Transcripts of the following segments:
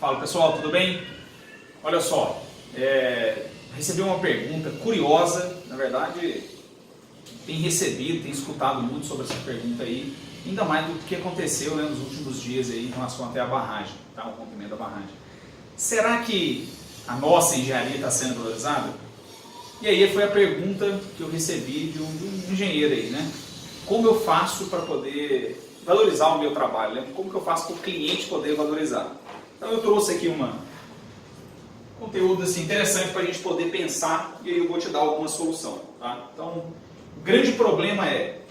Fala pessoal, tudo bem? Olha só, recebi uma pergunta curiosa, na verdade tem recebido, tem escutado muito sobre essa pergunta aí, ainda mais do que aconteceu, né, nos últimos dias aí em relação até a barragem, tá? O rompimento da barragem. Será que a nossa engenharia está sendo valorizada? E aí foi a pergunta que eu recebi de um engenheiro aí, né? Como eu faço para poder valorizar o meu trabalho, né? Como que eu faço para o cliente poder valorizar? Então eu trouxe aqui um conteúdo assim, interessante para a gente poder pensar e aí eu vou te dar alguma solução, tá? Então, o grande problema é,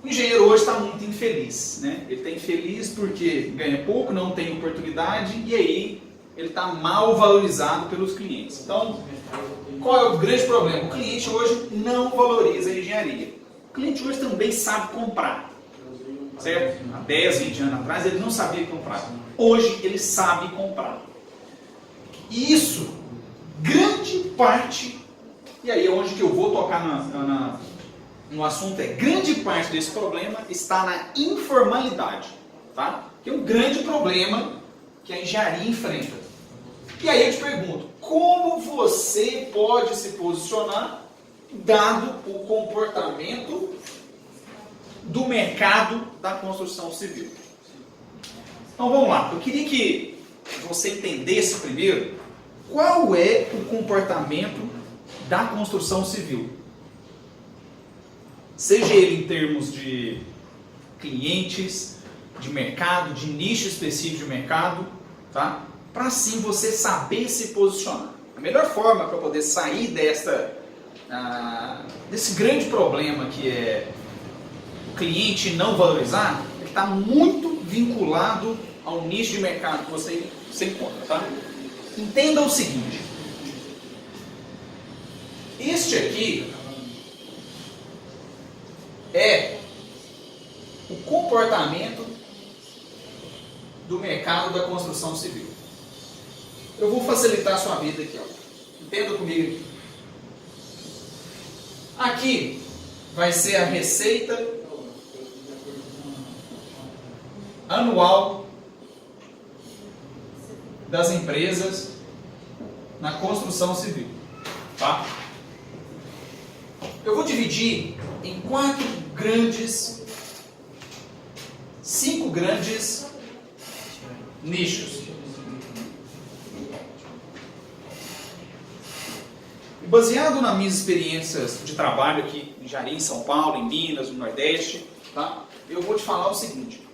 o engenheiro hoje está muito infeliz, né? Ele está infeliz porque ganha pouco, não tem oportunidade e aí ele está mal valorizado pelos clientes. Então, qual é o grande problema? O cliente hoje não valoriza a engenharia. O cliente hoje também sabe comprar, certo? Há 10, 20 anos atrás ele não sabia comprar. Hoje ele sabe comprar. E isso, grande parte, e aí é onde que eu vou tocar no assunto, grande parte desse problema está na informalidade, tá? Que é um grande problema que a engenharia enfrenta. E aí eu te pergunto, como você pode se posicionar dado o comportamento do mercado da construção civil? Então vamos lá, eu queria que você entendesse primeiro qual é o comportamento da construção civil. Seja ele em termos de clientes, de mercado, de nicho específico de mercado, tá? Para assim você saber se posicionar. A melhor forma para poder sair desse grande problema que é o cliente não valorizar, é que está muito vinculado ao nicho de mercado que você encontra, tá? Entenda o seguinte, este aqui é o comportamento do mercado da construção civil. Eu vou facilitar a sua vida aqui, ó. Entenda comigo aqui. Aqui vai ser a receita anual das empresas na construção civil, tá? Eu vou dividir em 5 grandes nichos. E baseado nas minhas experiências de trabalho aqui em Jari, em São Paulo, em Minas, no Nordeste, tá? Eu vou te falar o seguinte,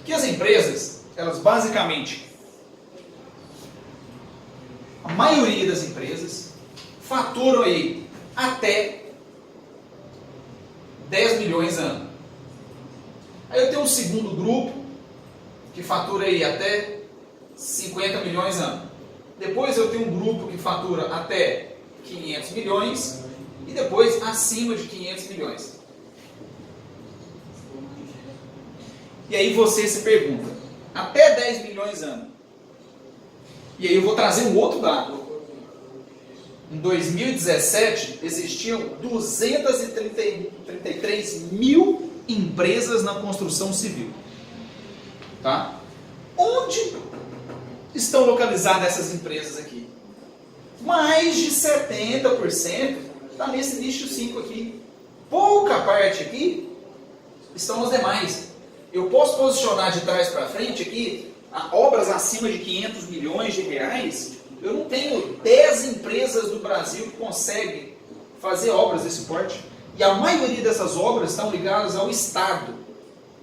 que as empresas, elas basicamente, a maioria das empresas faturam aí até 10 milhões ano. Aí eu tenho um segundo grupo que fatura aí até 50 milhões ano. Depois eu tenho um grupo que fatura até 500 milhões e depois acima de 500 milhões. E aí você se pergunta, até 10 milhões ano. E aí eu vou trazer um outro dado. Em 2017 existiam 233 mil empresas na construção civil. Tá? Onde estão localizadas essas empresas aqui? Mais de 70% está nesse nicho 5 aqui. Pouca parte aqui estão os demais. Eu posso posicionar de trás para frente aqui, obras acima de 500 milhões de reais, eu não tenho 10 empresas do Brasil que conseguem fazer obras desse porte. E a maioria dessas obras estão ligadas ao Estado.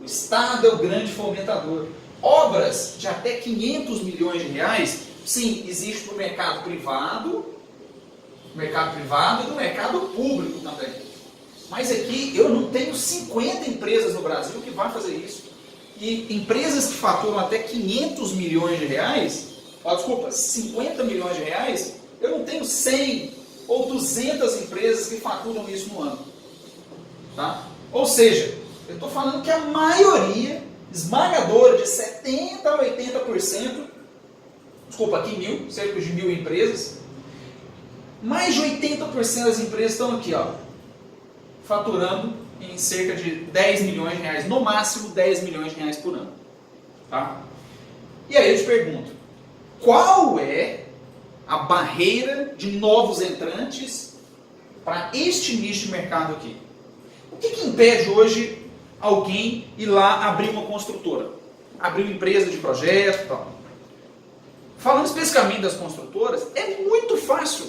O Estado é o grande fomentador. Obras de até 500 milhões de reais, sim, existe no mercado privado e no mercado público também. Mas aqui eu não tenho 50 empresas no Brasil que vão fazer isso. E empresas que faturam até 500 milhões de reais, 50 milhões de reais, eu não tenho 100 ou 200 empresas que faturam isso no ano. Tá? Ou seja, eu estou falando que a maioria esmagadora de 70% a 80%, aqui cerca de 1.000 empresas, mais de 80% das empresas estão aqui, ó, faturando em cerca de 10 milhões de reais, no máximo 10 milhões de reais por ano. Tá? E aí eu te pergunto, qual é a barreira de novos entrantes para este nicho de mercado aqui? O que impede hoje alguém ir lá abrir uma construtora? Abrir uma empresa de projeto e tal? Falando especificamente das construtoras, é muito fácil.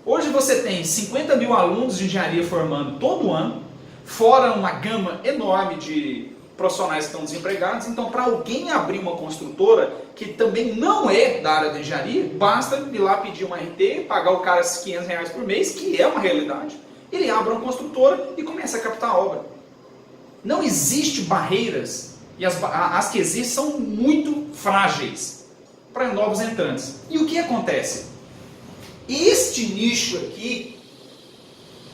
Hoje você tem 50 mil alunos de engenharia formando todo ano, fora uma gama enorme de profissionais que estão desempregados. Então, para alguém abrir uma construtora que também não é da área de engenharia, basta ir lá pedir uma RT, pagar o cara esses R$500 por mês, que é uma realidade. Ele abre uma construtora e começa a captar a obra. Não existe barreiras, e as que existem são muito frágeis para novos entrantes. E o que acontece? Este nicho aqui,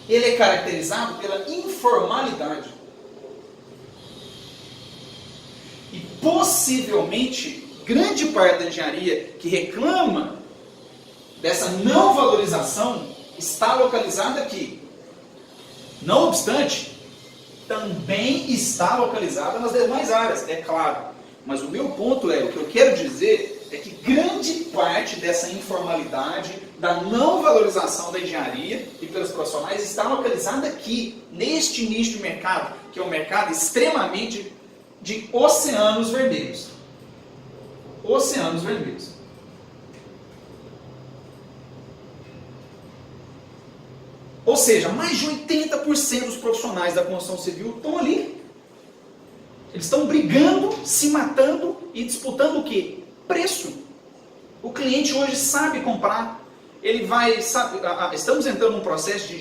ele é caracterizado pela informalidade. E possivelmente, grande parte da engenharia que reclama dessa não valorização está localizada aqui. Não obstante, também está localizada nas demais áreas, é claro. Mas o meu ponto é, o que eu quero dizer é que grande parte dessa informalidade, da não valorização da engenharia e pelos profissionais está localizada aqui, neste nicho de mercado, que é um mercado extremamente de oceanos vermelhos. Oceanos vermelhos. Ou seja, mais de 80% dos profissionais da construção civil estão ali. Eles estão brigando, se matando e disputando o quê? Preço. O cliente hoje sabe comprar. Ele vai, estamos entrando num processo de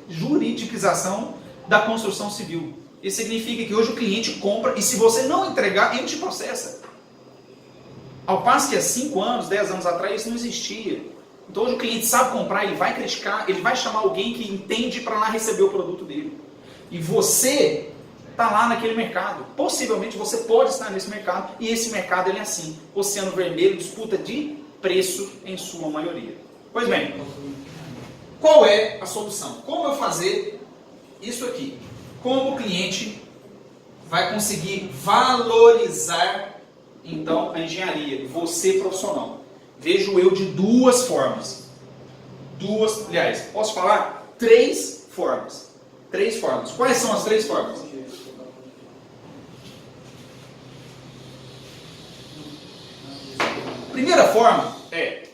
juridiquização da construção civil. Isso significa que hoje o cliente compra e se você não entregar, ele te processa. Ao passo que há 5 anos, 10 anos atrás, isso não existia. Então hoje o cliente sabe comprar, ele vai criticar, ele vai chamar alguém que entende para lá receber o produto dele. E você está lá naquele mercado. Possivelmente você pode estar nesse mercado e esse mercado ele é assim. Oceano vermelho, disputa de preço em sua maioria. Pois bem, qual é a solução? Como eu fazer isso aqui? Como o cliente vai conseguir valorizar então a engenharia? Você profissional. Vejo eu de duas formas. Aliás, posso falar? 3 formas. 3 formas. Quais são as 3 formas? Primeira forma é,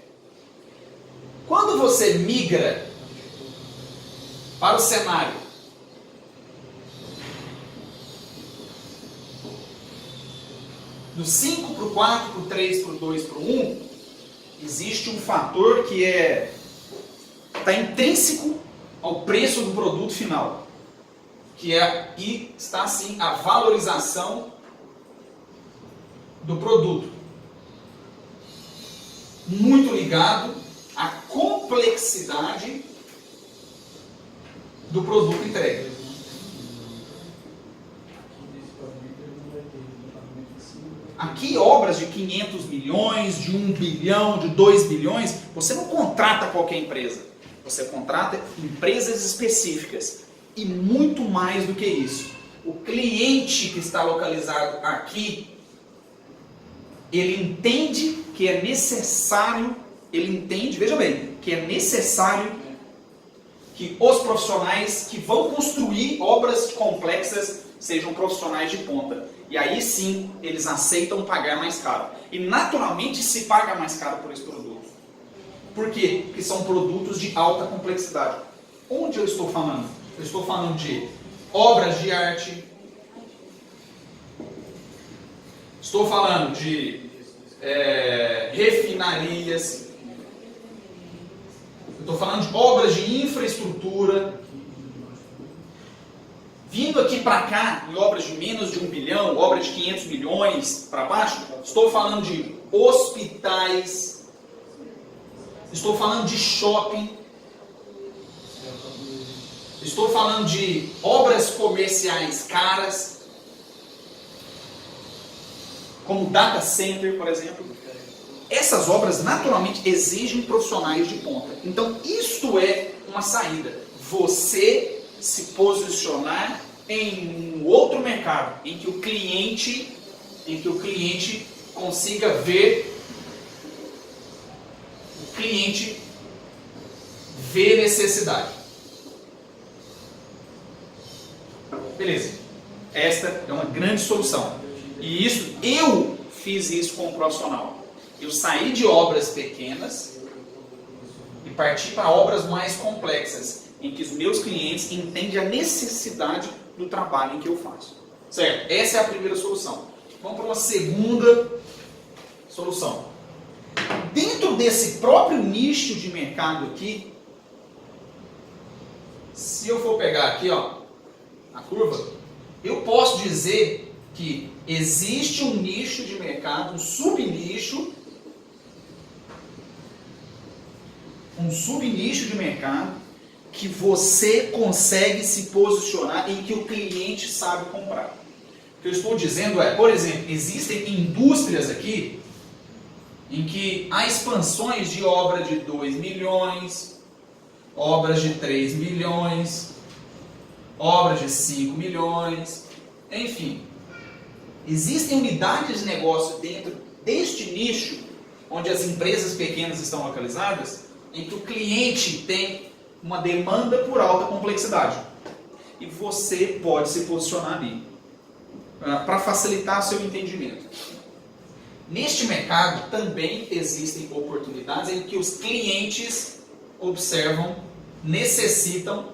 quando você migra para o cenário do 5 para o 4, para o 3, para o 2, para o 1, existe um fator que está intrínseco ao preço do produto final, que está assim a valorização do produto, muito ligado à complexidade do produto entregue. Aqui, obras de 500 milhões, de 1 bilhão, de 2 bilhões, você não contrata qualquer empresa. Você contrata empresas específicas. E muito mais do que isso. O cliente que está localizado aqui, ele entende que é necessário, veja bem, que é necessário que os profissionais que vão construir obras complexas sejam profissionais de ponta. E aí sim, eles aceitam pagar mais caro. E naturalmente se paga mais caro por esse produto. Por quê? Porque são produtos de alta complexidade. Onde eu estou falando? Eu estou falando de obras de arte. Estou falando de refinarias. Estou falando de obras de infraestrutura. Vindo aqui para cá, em obras de menos de 1 bilhão, obras de 500 milhões para baixo, estou falando de hospitais, estou falando de shopping, estou falando de obras comerciais caras, como data center, por exemplo. Essas obras naturalmente exigem profissionais de ponta. Então, isto é uma saída. Você se posicionar em um outro mercado, em que o cliente consiga ver o cliente ver necessidade. Beleza. Esta é uma grande solução. E isso, eu fiz isso com o profissional. Eu saí de obras pequenas e parti para obras mais complexas, em que os meus clientes entendem a necessidade do trabalho em que eu faço. Certo? Essa é a primeira solução. Vamos para uma segunda solução. Dentro desse próprio nicho de mercado aqui, se eu for pegar aqui, ó, a curva, eu posso dizer que existe um nicho de mercado, um subnicho de mercado que você consegue se posicionar em que o cliente sabe comprar. O que eu estou dizendo é, por exemplo, existem indústrias aqui em que há expansões de obra de 2 milhões, obras de 3 milhões, obras de 5 milhões, enfim. Existem unidades de negócio dentro deste nicho, onde as empresas pequenas estão localizadas, em que o cliente tem uma demanda por alta complexidade. E você pode se posicionar ali, para facilitar seu entendimento. Neste mercado também existem oportunidades em que os clientes observam, necessitam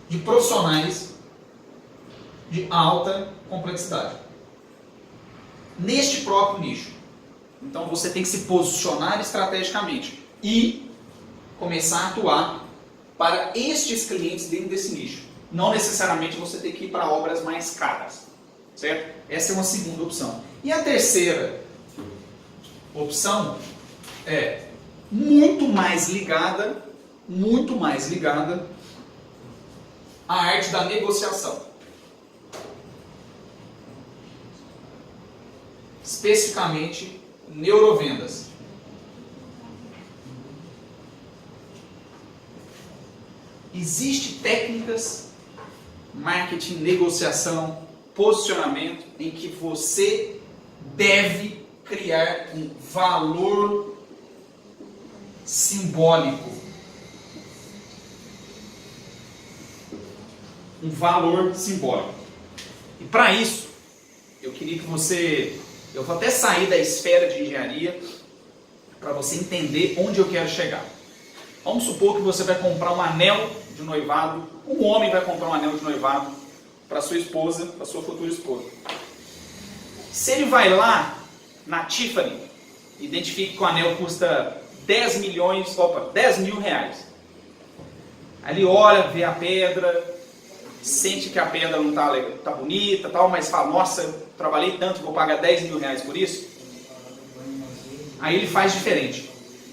de profissionais de alta complexidade. Neste próprio nicho. Então você tem que se posicionar estrategicamente e começar a atuar para estes clientes dentro desse nicho. Não necessariamente você tem que ir para obras mais caras, certo? Essa é uma segunda opção. E a terceira opção é muito mais ligada à arte da negociação. Especificamente, neurovendas. Existem técnicas, marketing, negociação, posicionamento, em que você deve criar um valor simbólico. Um valor simbólico. E para isso, eu queria que você... Eu vou até sair da esfera de engenharia para você entender onde eu quero chegar. Vamos supor que você vai comprar um anel de noivado, um homem vai comprar um anel de noivado para sua esposa, para sua futura esposa. Se ele vai lá na Tiffany, identifique que o anel custa 10 mil reais. Aí ele olha, vê a pedra, sente que a pedra não tá bonita, tal, mas fala, nossa, eu trabalhei tanto, vou pagar 10 mil reais por isso. Aí ele faz diferente.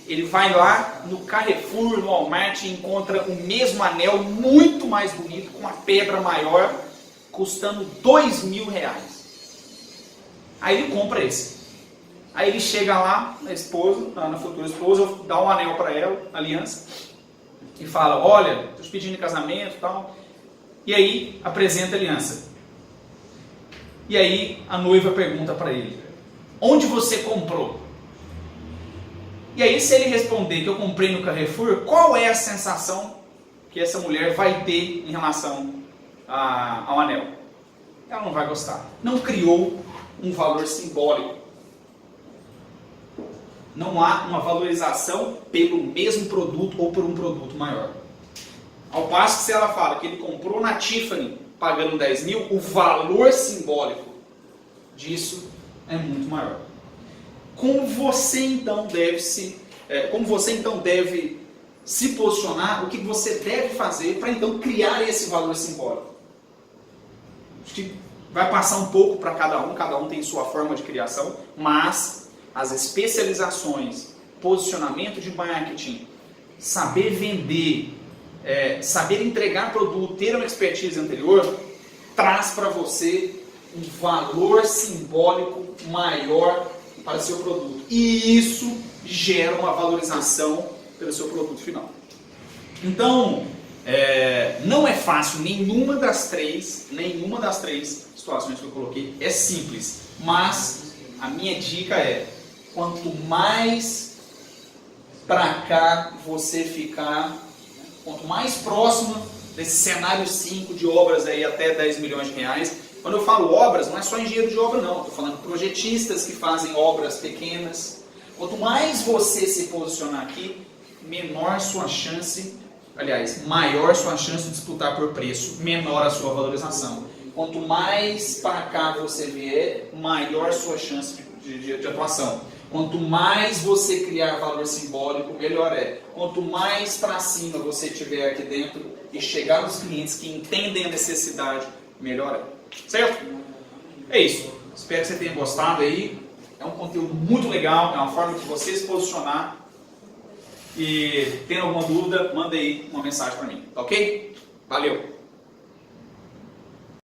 Ele vai lá no Carrefour, no Walmart e encontra o mesmo anel muito mais bonito, com uma pedra maior, custando 2 mil reais. Aí ele compra esse. Aí ele chega lá na futura esposa, dá um anel para ela, aliança, e fala, olha, estou te pedindo em casamento e tal. E aí apresenta a aliança. E aí a noiva pergunta para ele, onde você comprou? E aí se ele responder que eu comprei no Carrefour, qual é a sensação que essa mulher vai ter em relação ao anel? Ela não vai gostar. Não criou um valor simbólico. Não há uma valorização pelo mesmo produto ou por um produto maior. Ao passo que se ela fala que ele comprou na Tiffany pagando 10 mil, o valor simbólico disso é muito maior. Como você então deve se posicionar, o que você deve fazer para então criar esse valor simbólico? Acho que vai passar um pouco para cada um tem sua forma de criação, mas as especializações, posicionamento de marketing, saber vender, saber entregar produto, ter uma expertise anterior, traz para você um valor simbólico maior para o seu produto. E isso gera uma valorização pelo seu produto final. Então, Não é fácil nenhuma das três situações que eu coloquei. É simples, mas a minha dica é: quanto mais para cá você ficar, quanto mais próximo desse cenário 5 de obras aí até 10 milhões de reais. Quando eu falo obras, não é só engenheiro de obra não, estou falando projetistas que fazem obras pequenas. Quanto mais você se posicionar aqui, menor sua chance, aliás, maior sua chance de disputar por preço, menor a sua valorização. Quanto mais para cá você vier, maior sua chance de atuação. Quanto mais você criar valor simbólico, melhor é. Quanto mais para cima você tiver aqui dentro e chegar nos clientes que entendem a necessidade, melhor é. Certo? É isso. Espero que você tenha gostado aí. É um conteúdo muito legal, é uma forma de você se posicionar. E tendo alguma dúvida, manda aí uma mensagem para mim, tá ok? Valeu!